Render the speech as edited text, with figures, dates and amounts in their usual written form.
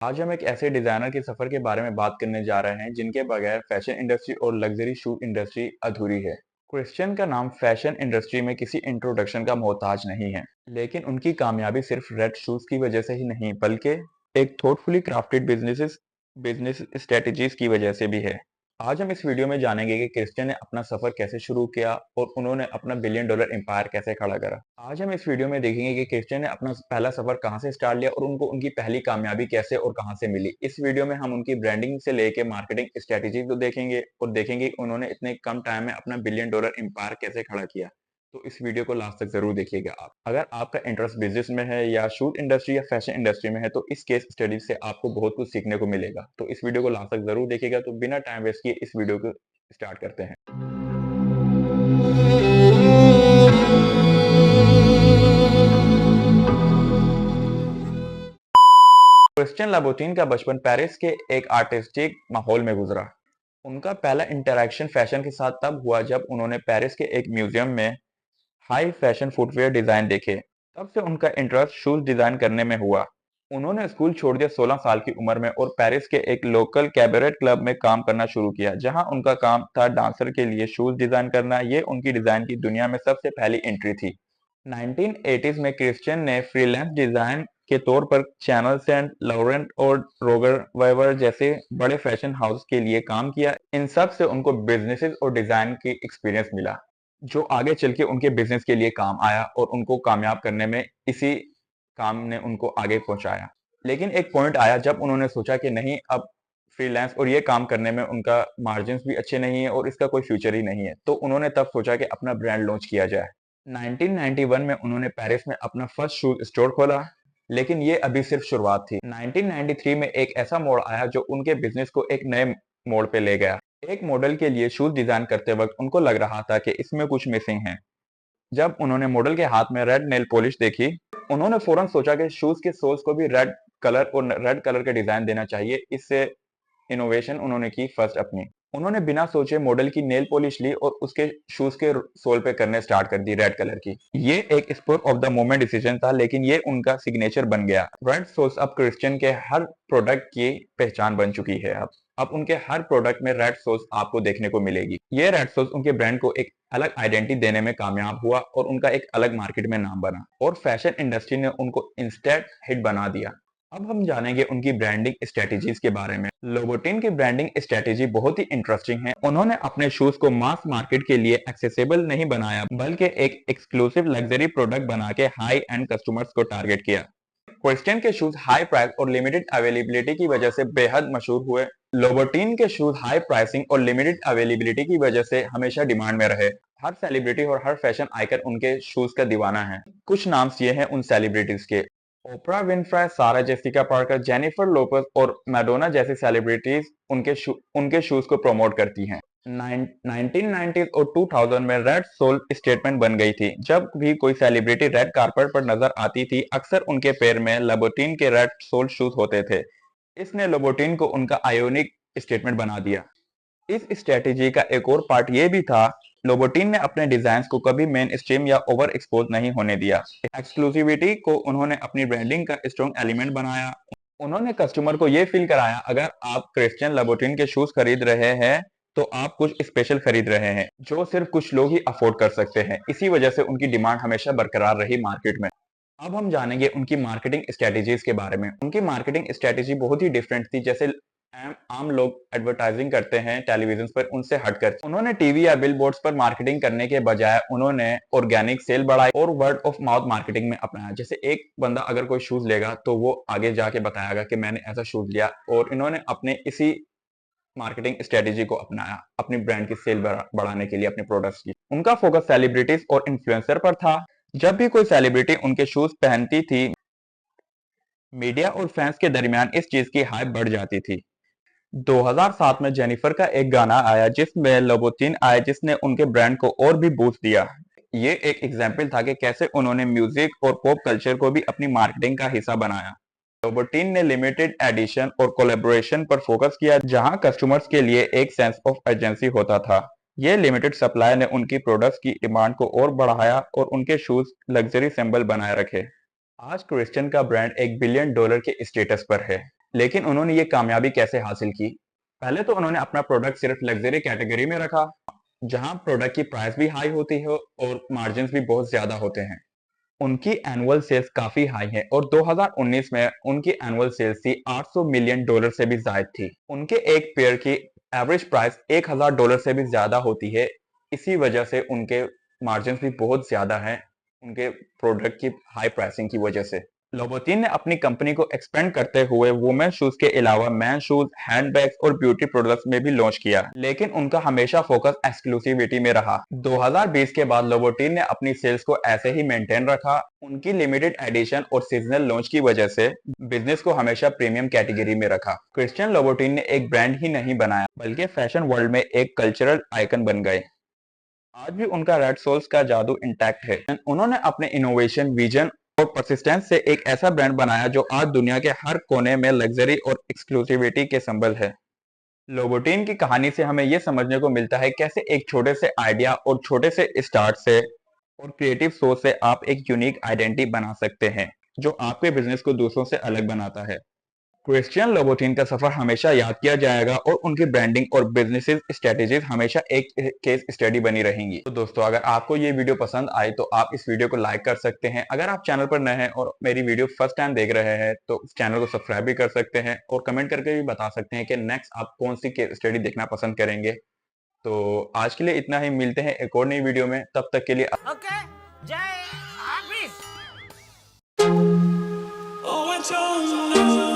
आज हम एक ऐसे डिजाइनर के सफर के बारे में बात करने जा रहे हैं जिनके बगैर फैशन इंडस्ट्री और लग्जरी शू इंडस्ट्री अधूरी है। क्रिश्चियन का नाम फैशन इंडस्ट्री में किसी इंट्रोडक्शन का मोहताज नहीं है, लेकिन उनकी कामयाबी सिर्फ रेड शूज की वजह से ही नहीं बल्कि एक थॉटफुली क्राफ्टेड बिजनेस स्ट्रेटजीज की वजह से भी है। आज हम इस वीडियो में जानेंगे कि क्रिश्चियन ने अपना सफर कैसे शुरू किया और उन्होंने अपना बिलियन डॉलर एम्पायर कैसे खड़ा करा। आज हम इस वीडियो में देखेंगे कि क्रिश्चियन ने अपना पहला सफर कहां से स्टार्ट लिया और उनको उनकी पहली कामयाबी कैसे और कहां से मिली। इस वीडियो में हम उनकी ब्रांडिंग से लेके मार्केटिंग स्ट्रेटेजी को देखेंगे और देखेंगे कि उन्होंने इतने कम टाइम में अपना बिलियन डॉलर एम्पायर कैसे खड़ा किया। तो इस वीडियो को लास्ट तक जरूर देखिएगा। आप अगर आपका इंटरेस्ट बिजनेस में है या शूट इंडस्ट्री या फैशन इंडस्ट्री में है तो इस केस स्टडी से आपको बहुत कुछ सीखने को मिलेगा। तो इस वीडियो को लास्ट तक जरूर देखिएगा। तो बिना टाइम वेस्ट किए इस वीडियो को स्टार्ट करते हैं। क्रिश्चियन लाबोटीन का बचपन पेरिस के एक आर्टिस्टिक माहौल में गुजरा। उनका पहला इंटरैक्शन फैशन के साथ तब हुआ जब उन्होंने पेरिस के एक म्यूजियम में हाई फैशन फुटवेयर डिजाइन देखे। तब से उनका इंटरेस्ट शूज डिजाइन करने में हुआ। उन्होंने स्कूल छोड़ दिया 16 साल की उम्र में और पेरिस के एक लोकल कैबरेट क्लब में काम करना शुरू किया, जहां उनका काम था डांसर के लिए शूज डिजाइन करना। ये उनकी डिजाइन की दुनिया में सबसे पहली एंट्री थी। 1980s में क्रिश्चियन ने फ्रीलांस डिजाइन के तौर पर चैनल सेंट लॉरेंट और रोगर वेबर जैसे बड़े फैशन हाउस के लिए काम किया। इन सब से उनको बिजनेसेस और डिजाइन की एक्सपीरियंस मिला, जो आगे चल के उनके बिजनेस के लिए काम आया और उनको कामयाब करने में इसी काम ने उनको आगे पहुंचाया। लेकिन एक पॉइंट आया जब उन्होंने सोचा कि नहीं, अब फ्रीलांस और ये काम करने में उनका मार्जिन्स भी अच्छे नहीं है और इसका कोई फ्यूचर ही नहीं है। तो उन्होंने तब सोचा कि अपना ब्रांड लॉन्च किया जाए। 1991 में उन्होंने पेरिस में अपना फर्स्ट शूज स्टोर खोला, लेकिन ये अभी सिर्फ शुरुआत थी। 1993 में एक ऐसा मोड़ आया जो उनके बिजनेस को एक नए मोड़ पे ले गया। एक मॉडल के लिए शूज डिजाइन करते वक्त उनको लग रहा था कि इसमें कुछ मिसिंग है। जब उन्होंने मॉडल के हाथ में रेड नेल पॉलिश देखी, उन्होंने फौरन सोचा कि शूज के सोल्स को भी रेड कलर और रेड कलर के डिजाइन देना चाहिए। इससे इनोवेशन उन्होंने की फर्स्ट अपनी। उन्होंने बिना सोचे मॉडल की नेल पॉलिश ली और उसके शूज के सोल पे करने स्टार्ट कर दी रेड कलर की। ये एक sport of the moment decision था, लेकिन ये उनका सिग्नेचर बन गया। रेड सोल्स अब क्रिश्चियन के हर प्रोडक्ट की पहचान बन चुकी है। अब उनके हर प्रोडक्ट में रेड सोल्स आपको देखने को मिलेगी। ये रेड सोल्स उनके ब्रांड को एक अलग आइडेंटिटी देने में कामयाब हुआ और उनका एक अलग मार्केट में नाम बना और फैशन इंडस्ट्री ने उनको इंस्टेंट हिट बना दिया। अब हम जानेंगे उनकी ब्रांडिंग स्ट्रेटेजीज के बारे में। लोबोटिन की ब्रांडिंग स्ट्रेटेजी बहुत ही इंटरेस्टिंग है। उन्होंने अपने शूज को मास मार्केट के लिए एक्सेसिबल नहीं बनाया, बल्कि एक एक्सक्लूसिव लग्जरी प्रोडक्ट बना के हाई एंड कस्टमर्स को टारगेट किया। क्रिश्चियन के शूज हाई प्राइस और लिमिटेड अवेलेबिलिटी की वजह से बेहद मशहूर हुए। लोबोटिन के शूज हाई प्राइसिंग और लिमिटेड अवेलेबिलिटी की वजह से हमेशा डिमांड में रहे। हर सेलिब्रिटी और हर फैशन आइकन उनके शूज का दीवाना है। कुछ नाम्स ये हैं उन सेलिब्रिटीज के। ओपरा विनफ्रे, सारा जेसिका पार्कर, जेनिफर लोपेज और मैडोना जैसी सेलिब्रिटीज उनके शूज को प्रमोट करती हैं। 1990s और 2000 में रेड सोल स्टेटमेंट बन गई थी। जब भी कोई सेलिब्रिटी रेड कारपेट पर नजर आती थी, अक्सर उनके पैर में लोबोटिन के रेड सोल शूज होते थे। इसने लोबोटिन को उनका आयोनिक स्टेटमेंट बना दिया। इस स्ट्रेटेजी का एक और पार्ट ये भी था, लोबोटिन ने अपने डिजाइन को कभी मेन स्ट्रीम या ओवर एक्सपोज नहीं होने दिया। एक्सक्लूसिविटी को उन्होंने अपनी ब्रांडिंग का स्ट्रॉन्ग एलिमेंट बनाया। उन्होंने कस्टमर को ये फील कराया, अगर आप क्रिश्चियन लोबोटिन के शूज खरीद रहे हैं तो आप कुछ स्पेशल खरीद रहे हैं, जो सिर्फ कुछ लोग ही अफोर्ड कर सकते हैं। इसी वजह से उनकी डिमांड हमेशा बरकरार रही मार्केट में। अब हम जानेंगे उनकी मार्केटिंग स्ट्रेटेजीज के बारे में। उनकी मार्केटिंग स्ट्रेटेजी बहुत ही डिफरेंट थी। जैसे आम लोग एडवर्टाइजिंग करते हैं टेलीविजन पर, उनसे हटकर उन्होंने टीवी या बिलबोर्ड्स पर मार्केटिंग करने के बजाय उन्होंने ऑर्गेनिक सेल बढ़ाई और वर्ड ऑफ माउथ मार्केटिंग में अपनाया। जैसे एक बंदा अगर कोई शूज लेगा तो वो आगे जाके बताएगा कि मैंने ऐसा शूज लिया, और इन्होंने अपने इसी मार्केटिंग स्ट्रेटेजी को अपनाया अपनी ब्रांड की सेल बढ़ाने के लिए, अपने प्रोडक्ट्स की। उनका फोकस सेलिब्रिटीज और इन्फ्लुएंसर पर था। जब भी कोई सेलिब्रिटी उनके शूज पहनती थी, मीडिया और फैंस के दरमियान इस चीज की हाइप बढ़ जाती थी। 2007 में जेनिफर का एक गाना आया जिसमें लोबोटिन आए, जिसने उनके ब्रांड को और भी बूस्ट दिया। ये एक एग्जाम्पल था कि कैसे उन्होंने म्यूजिक और पॉप कल्चर को भी अपनी मार्केटिंग का हिस्सा बनाया। लोबोटिन ने लिमिटेड एडिशन और कोलैबोरेशन पर फोकस किया, जहां कस्टमर्स के लिए एक सेंस ऑफ अर्जेंसी होता था। ये लिमिटेड सप्लाई ने उनकी प्रोडक्ट्स की डिमांड को और बढ़ाया और उनके शूज लग्जरी सिंबल बनाए रखे। आज क्रिश्चियन का ब्रांड $1 बिलियन के स्टेटस पर है। लेकिन उन्होंने ये कामयाबी कैसे हासिल की? पहले तो उन्होंने अपना प्रोडक्ट सिर्फ लग्जरी कैटेगरी में रखा, जहां प्रोडक्ट की प्राइस भी हाई होती है और मार्जिन भी बहुत ज्यादा होते हैं। उनकी एनुअल सेल्स काफी हाई है और 2019 में उनकी एनुअल सेल्स थी $800 मिलियन से भी ज्यादा थी। उनके एक पेयर की एवरेज प्राइस $1000 से भी ज्यादा होती है। इसी वजह से उनके मार्जिन भी बहुत ज्यादा हैं, उनके प्रोडक्ट की हाई प्राइसिंग की वजह से। लोबोटिन ने अपनी कंपनी को एक्सपेंड करते हुए वुमेन शूज के अलावा मैन शूज, हैंडबैग्स और ब्यूटी प्रोडक्ट्स में भी लॉन्च किया, लेकिन उनका हमेशा फोकस एक्सक्लूसिविटी में रहा। 2020 के बाद लोबोटिन ने अपनी सेल्स को ऐसे ही मेंटेन रखा। उनकी लिमिटेड एडिशन और सीजनल लॉन्च की वजह से बिजनेस को हमेशा प्रीमियम कैटेगरी में रखा। क्रिश्चियन लोबोटिन ने एक ब्रांड ही नहीं बनाया, बल्कि फैशन वर्ल्ड में एक कल्चरल आइकन बन गए। आज भी उनका रेड सोल्स का जादू इंटैक्ट है। उन्होंने अपने इनोवेशन, विजन और परसिस्टेंस से एक ऐसा ब्रांड बनाया जो आज दुनिया के हर कोने में लग्जरी और एक्सक्लूसिविटी के सिंबल है। लोबोटिन की कहानी से हमें यह समझने को मिलता है कैसे एक छोटे से आइडिया और छोटे से स्टार्ट से और क्रिएटिव सोच से आप एक यूनिक आइडेंटिटी बना सकते हैं, जो आपके बिजनेस को दूसरों से अलग बनाता है। क्रिश्चियन लोबोटिन का सफर हमेशा याद किया जाएगा और उनकी ब्रांडिंग और बिजनेस स्ट्रेटेजीज हमेशा एक केस स्टडी बनी रहेंगी। तो दोस्तों, अगर आपको ये वीडियो पसंद आई तो आप इस वीडियो को लाइक कर सकते हैं। अगर आप चैनल पर नए हैं और मेरी वीडियो फर्स्ट टाइम देख रहे हैं तो चैनल को सब्सक्राइब भी कर सकते हैं और कमेंट करके भी बता सकते हैं कि नेक्स्ट आप कौन सी केस स्टडी देखना पसंद करेंगे। तो आज के लिए इतना ही, मिलते हैं एक और नई वीडियो में। तब तक के लिए ओके, जय हाफिज। Oh, I don't know.